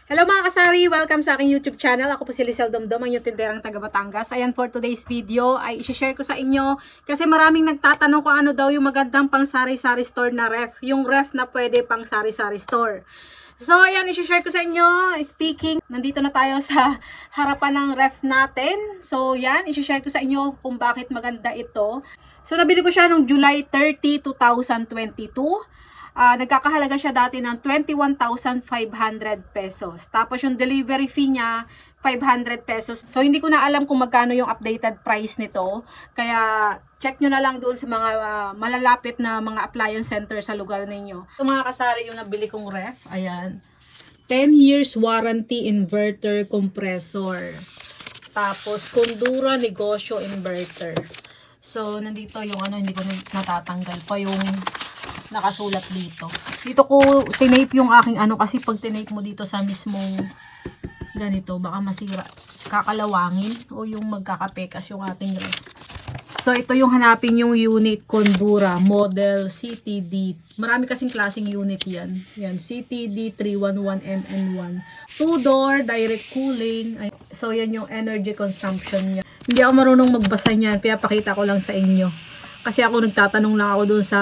Hello mga kasari! Welcome sa aking YouTube channel. Ako po si Lizelle Domdom, ang yung tinderang taga Batangas. Ayan, for today's video ay i-share ko sa inyo kasi maraming nagtatanong kung ano daw yung magandang pang sari-sari store na ref. Yung ref na pwede pang sari-sari store. So ayan, i-share ko sa inyo. Speaking, nandito na tayo sa harapan ng ref natin. So yan, i-share ko sa inyo kung bakit maganda ito. So nabili ko siya noong July 30, 2022. Nagkakahalaga siya dati ng 21,500 pesos. Tapos yung delivery fee niya, 500 pesos. So hindi ko na alam kung magkano yung updated price nito. Kaya check nyo na lang doon sa mga malalapit na mga appliance center sa lugar ninyo. Ito mga kasari yung nabili kong ref. Ayan. 10 years warranty inverter compressor. Tapos Kondura negosyo inverter. So nandito yung hindi ko natatanggal pa yung nakasulat dito. Dito ko tinape yung aking kasi pag tinape mo dito sa mismong ganito, baka masira, kakalawangin o yung magkakapekas yung ating ref. So ito yung hanapin yung unit Kondura model CTD. Marami kasing klaseng unit yan. Yan, CTD 311MN1. 2-door, direct cooling. So yan yung energy consumption niya. Hindi ako marunong magbasa niyan, kaya pakita ko lang sa inyo. Kasi ako nagtatanong lang ako doon sa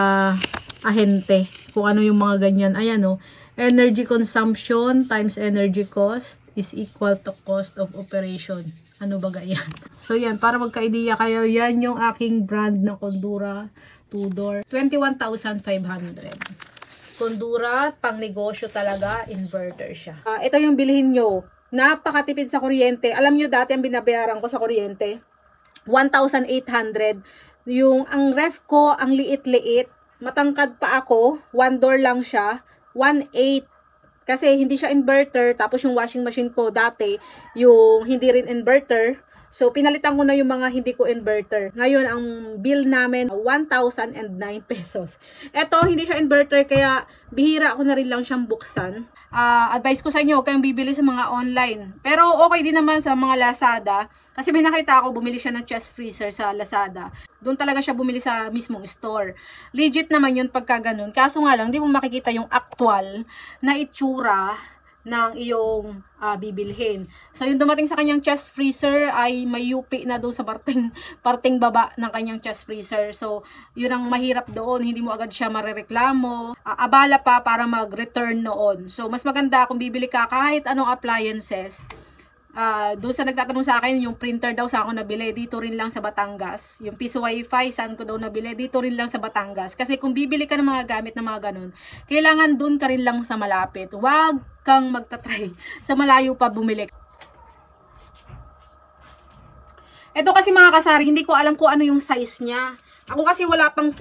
ahente kung ano yung mga ganyan. Ayan energy consumption times energy cost is equal to cost of operation. Ano ba yan? So yan, para magka-idea kayo, yan yung aking brand na Kondura 2-door. 21,500. Kondura, pang negosyo talaga, inverter siya. Ito yung bilhin nyo. Napakatipid sa kuryente. Alam nyo dati ang binabayaran ko sa kuryente, 1,800. Ang ref ko, ang liit-liit. Matangkad pa ako, 1-door lang siya, 1.8. Kasi hindi siya inverter, tapos yung washing machine ko dati, yung hindi rin inverter. So, pinalitan ko na yung mga hindi ko inverter. Ngayon, ang bill namin, 1,009 pesos. Ito, hindi siya inverter, kaya bihira ako na rin lang siyang buksan. Advice ko sa inyo, huwag kayong bibili sa mga online. Pero okay din naman sa mga Lazada. Kasi may nakita ako, bumili siya ng chest freezer sa Lazada. Doon talaga siya bumili sa mismong store. Legit naman yun pagka ganun. Kaso nga lang, di mo makikita yung actual na itsura ng iyong bibilhin. So, yung dumating sa kanyang chest freezer ay may yupi na doon sa parting baba ng kanyang chest freezer. So, yun ang mahirap doon. Hindi mo agad siya marereklamo. Abala pa para mag-return noon. So, mas maganda kung bibili ka kahit anong appliances. Doon sa nagtatanong sa akin, yung printer daw sa ako nabili, dito rin lang sa Batangas. Yung piso wifi, saan ko daw nabili, dito rin lang sa Batangas. Kasi kung bibili ka ng mga gamit na mga ganun, kailangan doon ka rin lang sa malapit. Huwag kang magtatry sa malayo pa bumili. Ito kasi mga kasari, hindi ko alam kung ano yung size niya. Ako kasi wala pang 5.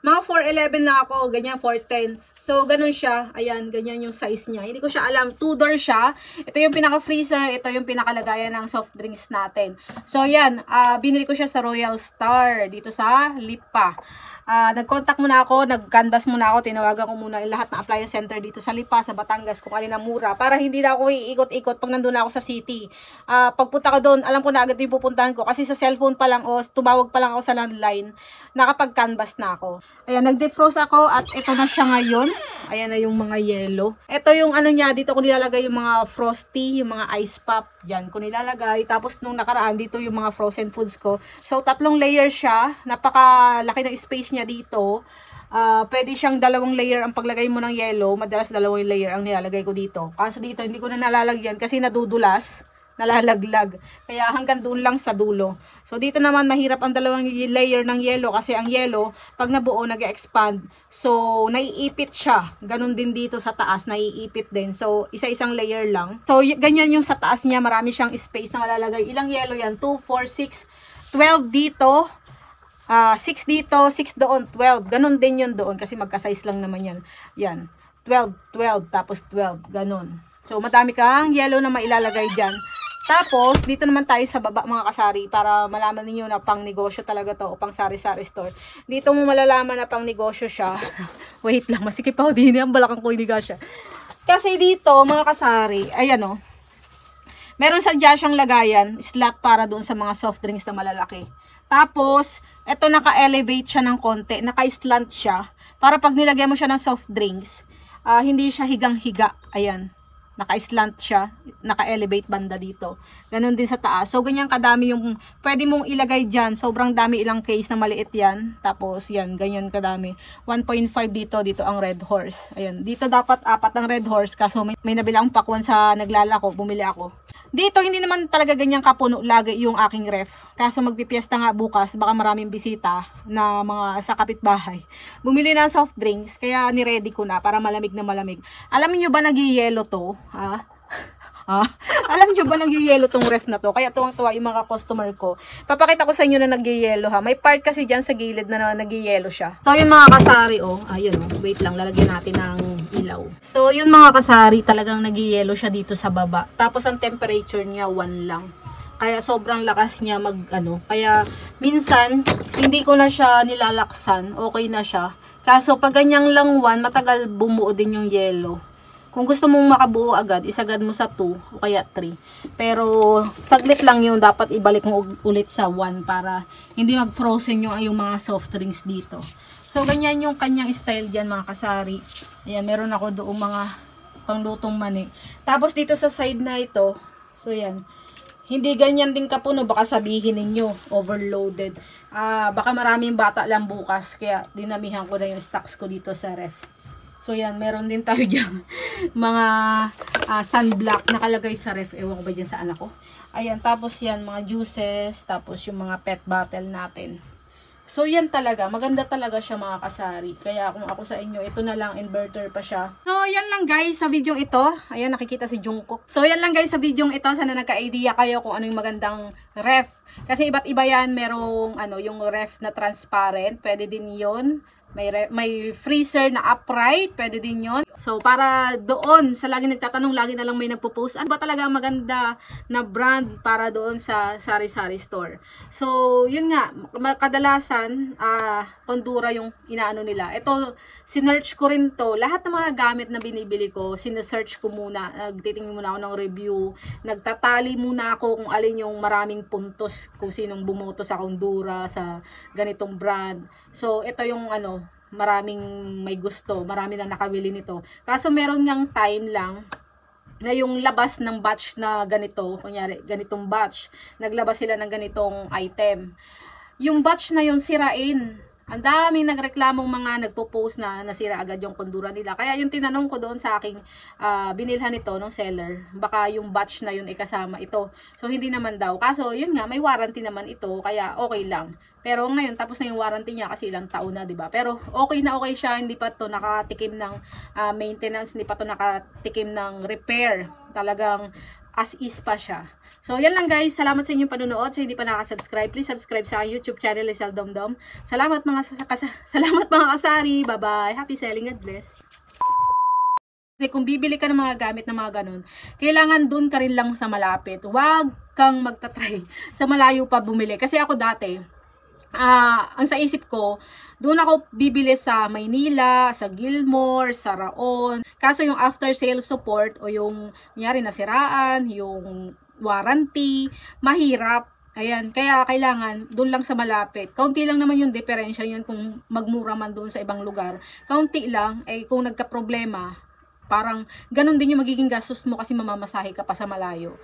Mga 4'11 na ako, ganyan 4'10. So, ganun siya. Ayan, ganyan yung size niya. Hindi ko siya alam. 2-door siya. Ito yung pinaka-freezer. Ito yung pinakalagayan ng soft drinks natin. So, yan. Binili ko siya sa Royal Star. Dito sa Lipa. Nag-contact muna ako. Nag-canvas muna ako. Tinawagan ko muna lahat ng appliance center dito sa Lipa, sa Batangas. Kung alin ang mura. Para hindi na ako iikot-ikot pag nandun na ako sa city. Pagpunta ko doon, alam ko na agad yung pupuntahan ko. Kasi sa cellphone pa lang o tumawag pa lang ako sa landline. Nakapag-canvas na ako. Ayan, nag-defrost ako at ito na siya ngayon. Ayan na yung mga yellow. Ito yung niya, dito ko nilalagay yung mga frosty, yung mga ice pop. Yan, ko nilalagay. Tapos nung nakaraan, dito yung mga frozen foods ko. So, 3 layer siya. Napakalaki ng space niya dito. Pwede siyang 2 layer ang paglagay mo ng yellow. Madalas 2 layer ang nilalagay ko dito. Kaso dito, hindi ko na nalalagyan kasi nadudulas. Nalalaglag. Kaya hanggang doon lang sa dulo. So, dito naman mahirap ang 2 layer ng yellow kasi ang yellow, pag nabuo, nag-expand. So, naiipit siya. Ganun din dito sa taas, naiipit din. So, isa-isang layer lang. So, ganyan yung sa taas niya. Marami siyang space na malalagay. Ilang yellow yan? 2, 4, 6, 12 dito. 6 dito, 6 doon, 12. Ganun din yun doon kasi magka-size lang naman yan. Yan. 12, 12, tapos 12. Ganun. So, madami kang yellow na mailalagay dyan. Tapos, dito naman tayo sa baba mga kasari para malaman niyo na pang negosyo talaga to o pang sari-sari store. Dito mo malalaman na pang negosyo siya. Wait lang, masikip ako din. Ang balakang ko iniga siya. Kasi dito mga kasari, ayan meron sadya siyang lagayan, slot para doon sa mga soft drinks na malalaki. Tapos, eto naka-elevate siya ng konti, naka-slant siya. Para pag nilagyan mo siya ng soft drinks, hindi siya higang-higa. Ayan. naka-slant siya, naka-elevate banda dito. Ganon din sa taas. So, ganyan kadami yung pwede mong ilagay dyan. Sobrang dami, ilang case na maliit yan. Tapos, yan, ganyan kadami. 1.5 dito ang Red Horse. Ayan, dito dapat 4 ang Red Horse. Kaso may nabila akong pakwan sa naglalako, bumili ako. Dito, hindi naman talaga ganyan kapuno lagi yung aking ref. Kaso magpipiesta nga bukas, baka maraming bisita na mga sa kapitbahay. Bumili na soft drinks, kaya ni-ready ko na para malamig na malamig. Alam niyo ba nag-yellow to? Ha? Alam nyo ba nag-yellow tong ref na to? Kaya tuwang-tuwa yung mga customer ko. Papakita ko sa inyo na nag-yellow ha. May part kasi dyan sa gilid na nag-yellow siya. So yung mga kasari ayun wait lang, lalagyan natin ng ilaw. So yung mga kasari talagang nag-yellow siya dito sa baba. Tapos ang temperature niya 1 lang. Kaya sobrang lakas niya kaya minsan hindi ko na siya nilalaksan, okay na siya. Kaso pag ganyang lang 1, matagal bumuo din yung yellow. Kung gusto mong makabuo agad, isagad mo sa 2 o kaya 3. Pero saglit lang yun, dapat ibalik mo ulit sa 1 para hindi mag-frozen yung mga soft drinks dito. So ganyan yung kanyang style dyan mga kasari. Ayan, meron ako doon mga panglutong mani. Tapos dito sa side na ito, so yan. Hindi ganyan din kapuno, baka sabihin ninyo, overloaded. Baka maraming bata lang bukas, kaya dinamihan ko na yung stocks ko dito sa ref. So yan, meron din tayo dyan mga sunblock nakalagay sa ref. Ewan ko ba dyan sa anak ko. Ayan, tapos yan, mga juices, tapos yung mga pet bottle natin. So yan talaga, maganda talaga siya mga kasari. Kaya kung ako sa inyo, ito na lang, inverter pa siya. So yan lang guys sa video ito. Ayan, nakikita si Jungkook. So yan lang guys sa video ito. Sana nagka-idea kayo kung ano yung magandang ref. Kasi iba't iba yan, merong yung ref na transparent, pwede din yon. May freezer na upright, pwede din yon. So, para doon, sa lagi nagtatanong, lagi na lang may nagpo-post, ano ba talaga ang maganda na brand para doon sa sari-sari store. So, yun nga, kadalasan, Condura yung inaano nila. Ito, sinearch ko rin to. Lahat ng mga gamit na binibili ko, sinesearch ko muna. Nagtitingin muna ako ng review. Nagtatali muna ako kung alin yung maraming puntos, kung sinong bumoto sa Condura, sa ganitong brand. So, ito yung maraming may gusto, marami na nakabili nito. Kaso meron ngang time lang na yung labas ng batch na ganito, kunyari ganitong batch, naglabas sila ng ganitong item. Yung batch na yun sirain. Ang dami nagreklamong mga nagpo-post na nasira agad yung Condura nila. Kaya yung tinanong ko doon sa aking binilhan nito ng seller, baka yung batch na yun kasama ito. So hindi naman daw. Kaso yun nga, may warranty naman ito, kaya okay lang. Pero ngayon tapos na yung warranty niya kasi ilang taon na, 'di ba? Pero okay na okay siya, hindi pa to nakatikim ng maintenance, hindi pa to nakatikim ng repair. Talagang as is pa siya. So, yan lang guys. Salamat sa inyong panunood. Sa hindi pa nakasubscribe, please subscribe sa aking YouTube channel, Lizelle Domdom. Salamat mga kasari. Bye-bye. Happy selling. God bless. Kasi kung bibili ka ng mga gamit na mga ganun, kailangan dun ka rin lang sa malapit. Huwag kang magta-try sa malayo pa bumili. Kasi ako dati, ang sa isip ko, doon ako bibili sa Maynila, sa Gilmore, sa Raon. Kaso yung after sale support o yung nangyari nasiraan, yung warranty, mahirap. Ayan, kaya kailangan doon lang sa malapit. Kaunti lang naman yung diferensya yun kung magmura man doon sa ibang lugar. Kaunti lang, kung nagka-problema, parang ganun din yung magiging gastos mo kasi mamamasahe ka pa sa malayo.